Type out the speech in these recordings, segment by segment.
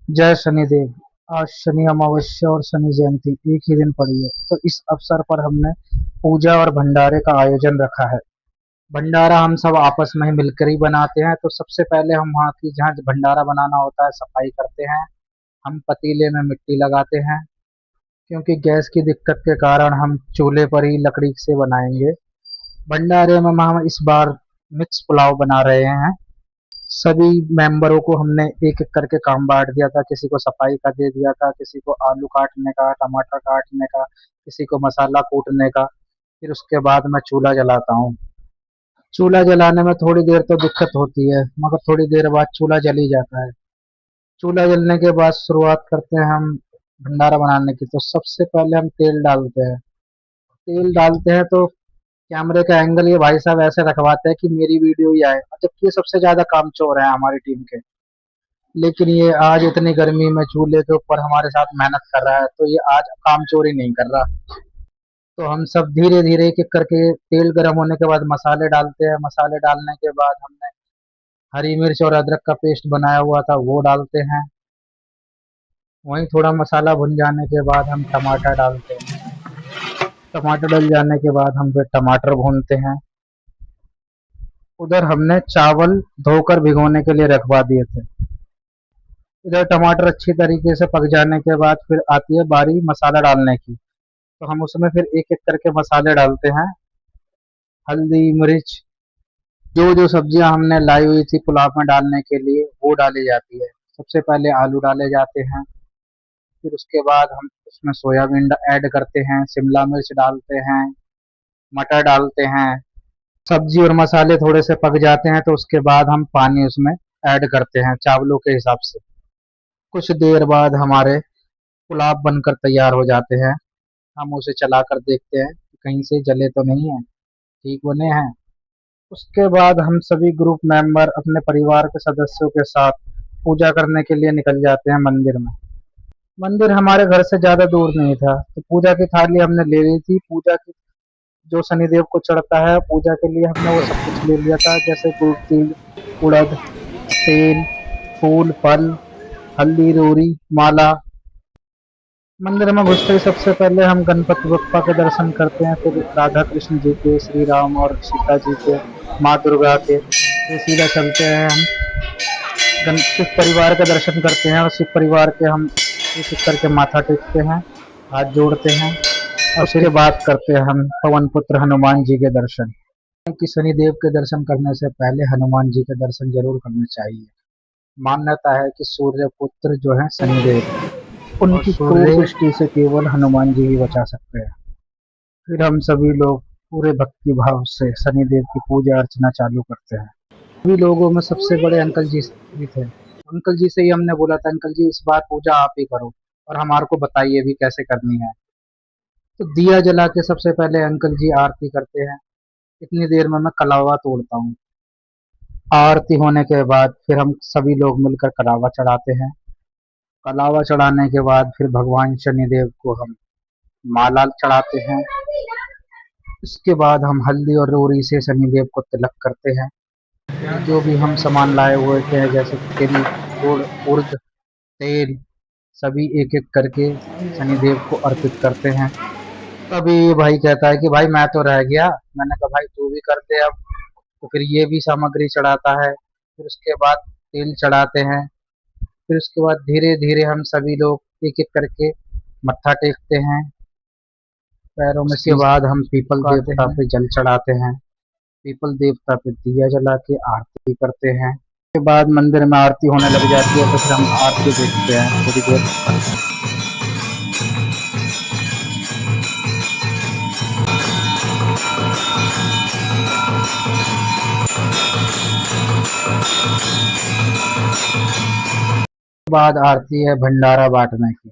जय शनिदेव। आज शनि अमावस्या और शनि जयंती एक ही दिन पड़ी है, तो इस अवसर पर हमने पूजा और भंडारे का आयोजन रखा है। भंडारा हम सब आपस में ही मिलकर ही बनाते हैं। तो सबसे पहले हम वहाँ की जहाँ भंडारा बनाना होता है सफाई करते हैं। हम पतीले में मिट्टी लगाते हैं, क्योंकि गैस की दिक्कत के कारण हम चूल्हे पर ही लकड़ी से बनाएंगे। भंडारे में हम इस बार मिक्स पुलाव बना रहे हैं। सभी मेंबरों को हमने एक एक करके काम बांट दिया था। किसी को सफाई का दे दिया था, किसी को आलू काटने का, टमाटर काटने का, किसी को मसाला कूटने का। फिर उसके बाद मैं चूल्हा जलाता हूँ। चूल्हा जलाने में थोड़ी देर तो दिक्कत होती है, मगर थोड़ी देर बाद चूल्हा जल ही जाता है। चूल्हा जलने के बाद शुरुआत करते हैं हम भंडारा बनाने की। तो सबसे पहले हम तेल डालते हैं। तेल डालते हैं तो कैमरे का एंगल ये भाई साहब ऐसे रखवाते हैं कि मेरी वीडियो ही आए, जबकि ये सबसे ज्यादा कामचोर है हमारी टीम के। लेकिन ये आज इतनी गर्मी में चूल्हे के ऊपर हमारे साथ मेहनत कर रहा है, तो ये आज काम चोरी नहीं कर रहा। तो हम सब धीरे धीरे एक एक करके तेल गर्म होने के बाद मसाले डालते हैं। मसाले डालने के बाद हमने हरी मिर्च और अदरक का पेस्ट बनाया हुआ था वो डालते हैं। वहीं थोड़ा मसाला भुन जाने के बाद हम टमाटर डालते हैं। टमाटर डल जाने के बाद हम फिर टमाटर भूनते हैं। उधर हमने चावल धोकर भिगोने के लिए रखवा दिए थे। इधर टमाटर अच्छी तरीके से पक जाने के बाद फिर आती है बारी मसाला डालने की। तो हम उसमें फिर एक एक करके मसाले डालते हैं। हल्दी, मिर्च, जो जो सब्जियां हमने लाई हुई थी पुलाव में डालने के लिए वो डाली जाती है। सबसे पहले आलू डाले जाते हैं। फिर उसके बाद हम उसमें सोयाबीन ऐड करते हैं, शिमला मिर्च डालते हैं, मटर डालते हैं। सब्जी और मसाले थोड़े से पक जाते हैं तो उसके बाद हम पानी उसमें ऐड करते हैं चावलों के हिसाब से। कुछ देर बाद हमारे पुलाव बनकर तैयार हो जाते हैं। हम उसे चलाकर देखते हैं कि कहीं से जले तो नहीं है, ठीक बने हैं। उसके बाद हम सभी ग्रुप मेंबर अपने परिवार के सदस्यों के साथ पूजा करने के लिए निकल जाते हैं मंदिर में। मंदिर हमारे घर से ज्यादा दूर नहीं था, तो पूजा की थाली हमने ले ली थी। पूजा की जो शनिदेव को चढ़ता है पूजा के लिए हमने वो सब कुछ ले लिया था, जैसे गुड़, तिल, उड़द, तेल, फूल, फल, हल्दी, रोरी, माला। मंदिर में घुसते ही सबसे पहले हम गणपति बप्पा के दर्शन करते हैं, फिर राधा कृष्ण जी के, श्री राम और सीता जी के, माँ दुर्गा के। फिर सीधा चलते हैं हम शिव परिवार के दर्शन करते हैं, और शिव परिवार के हम एक एक करके माथा टेकते हैं, हाथ जोड़ते हैं। और उसके बाद करते हैं हम पवन पुत्र हनुमान जी के दर्शन। कि शनिदेव के दर्शन करने से पहले हनुमान जी के दर्शन जरूर करने चाहिए। मान्यता है कि सूर्य पुत्र जो है शनिदेव, उनकी क्रूर दृष्टि से केवल हनुमान जी ही बचा सकते हैं। फिर हम सभी लोग पूरे भक्ति भाव से शनिदेव की पूजा अर्चना चालू करते हैं। सभी लोगों में सबसे बड़े अंकल जी भी थे। अंकल जी से ही हमने बोला था, अंकल जी इस बार पूजा आप ही करो और हमारे को बताइए भी कैसे करनी है। तो दिया जला के सबसे पहले अंकल जी आरती करते हैं। इतनी देर में मैं कलावा तोड़ता हूँ। आरती होने के बाद फिर हम सभी लोग मिलकर कलावा चढ़ाते हैं। कलावा चढ़ाने के बाद फिर भगवान शनिदेव को हम माला चढ़ाते हैं। इसके बाद हम हल्दी और रोरी से शनिदेव को तिलक करते हैं। जो भी हम सामान लाए हुए थे, जैसे तिल, गुड़, उर्द, तेल, सभी एक एक करके शनिदेव को अर्पित करते हैं। तभी ये भाई कहता है कि भाई मैं तो रह गया। मैंने कहा भाई तू भी कर दे अब। तो फिर ये भी सामग्री चढ़ाता है। फिर उसके बाद तेल चढ़ाते हैं। फिर उसके बाद धीरे धीरे हम सभी लोग एक एक करके मत्था टेकते हैं पैरों में। उसके बाद हम पीपल देवता पे जल चढ़ाते हैं। पीपल देवता पे दिया जला के आरती करते हैं। उसके बाद मंदिर में आरती होने लग जाती है, तो फिर हम आरती देखते हैं थोड़ी देर। बाद आरती है भंडारा बांटने की।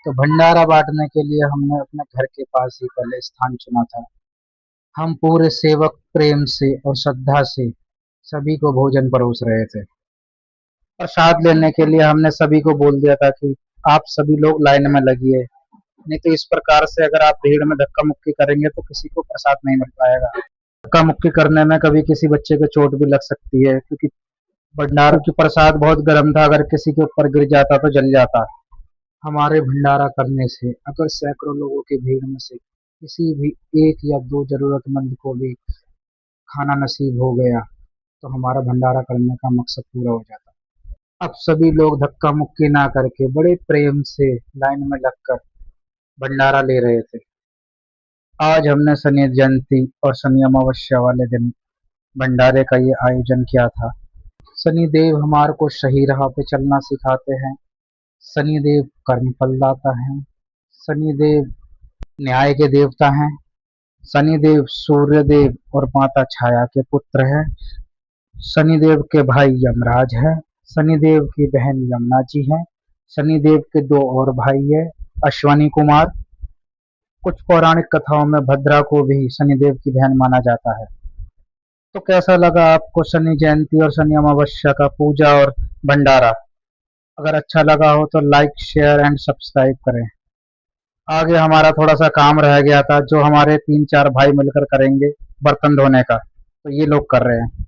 तो भंडारा बांटने के लिए हमने अपने घर के पास ही पहले स्थान चुना था। हम पूरे सेवक प्रेम से और श्रद्धा से सभी को भोजन परोस रहे थे। प्रसाद लेने के लिए हमने सभी को बोल दिया था कि आप सभी लोग लाइन में लगिए, नहीं तो इस प्रकार से अगर आप भीड़ में धक्का मुक्की करेंगे तो किसी को प्रसाद नहीं मिल पाएगा। धक्का मुक्की करने में कभी किसी बच्चे को चोट भी लग सकती है, क्योंकि भंडारा की प्रसाद बहुत गर्म था, अगर किसी के ऊपर गिर जाता तो जल जाता। हमारे भंडारा करने से अगर सैकड़ों लोगों की भीड़ में से किसी भी एक या दो जरूरतमंद को भी खाना नसीब हो गया तो हमारा भंडारा करने का मकसद पूरा हो जाता। अब सभी लोग धक्का मुक्की ना करके बड़े प्रेम से लाइन में लगकर भंडारा ले रहे थे। आज हमने शनि जयंती और शनि अमावस्या वाले दिन भंडारे का ये आयोजन किया था। शनिदेव हमारे को सही राह पे चलना सिखाते हैं। शनिदेव कर्म फलदाता हैं। शनिदेव न्याय के देवता हैं। शनिदेव सूर्यदेव और माता छाया के पुत्र हैं। शनिदेव के भाई यमराज हैं। शनिदेव की बहन यमुना जी हैं। शनिदेव के दो और भाई हैं, अश्वनी कुमार। कुछ पौराणिक कथाओं में भद्रा को भी शनिदेव की बहन माना जाता है। तो कैसा लगा आपको शनि जयंती और शनि अमावस्या का पूजा और भंडारा? अगर अच्छा लगा हो तो लाइक शेयर एंड सब्सक्राइब करें। आगे हमारा थोड़ा सा काम रह गया था जो हमारे तीन चार भाई मिलकर करेंगे, बर्तन धोने का, तो ये लोग कर रहे हैं।